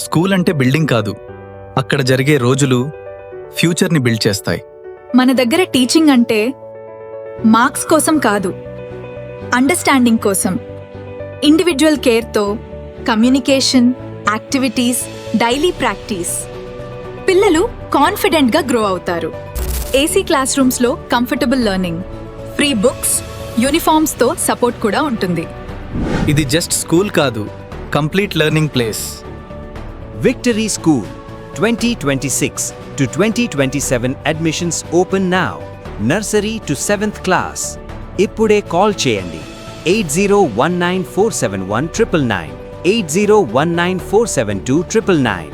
School అంటే building కాదు, అక్కడ జరిగే రోజులు ఫ్యూచర్ని బిల్డ్ చేస్తాయి. మన దగ్గర టీచింగ్ అంటే మార్క్స్ కోసం కాదు, అండర్స్టాండింగ్ కోసం. ఇండివిజువల్ కేర్తో కమ్యూనికేషన్, యాక్టివిటీస్, డైలీ ప్రాక్టీస్. పిల్లలు కాన్ఫిడెంట్గా గ్రో అవుతారు. ఏసీ క్లాస్ రూమ్స్లో కంఫర్టబుల్ లెర్నింగ్, ఫ్రీ బుక్స్, యూనిఫామ్స్తో సపోర్ట్ కూడా ఉంటుంది. ఇది జస్ట్ స్కూల్ కాదు, complete learning place. Victory School 2026 to 2027 admissions open now. Nursery to 7th class. Ippude call cheyandi 8019471999 8019472999.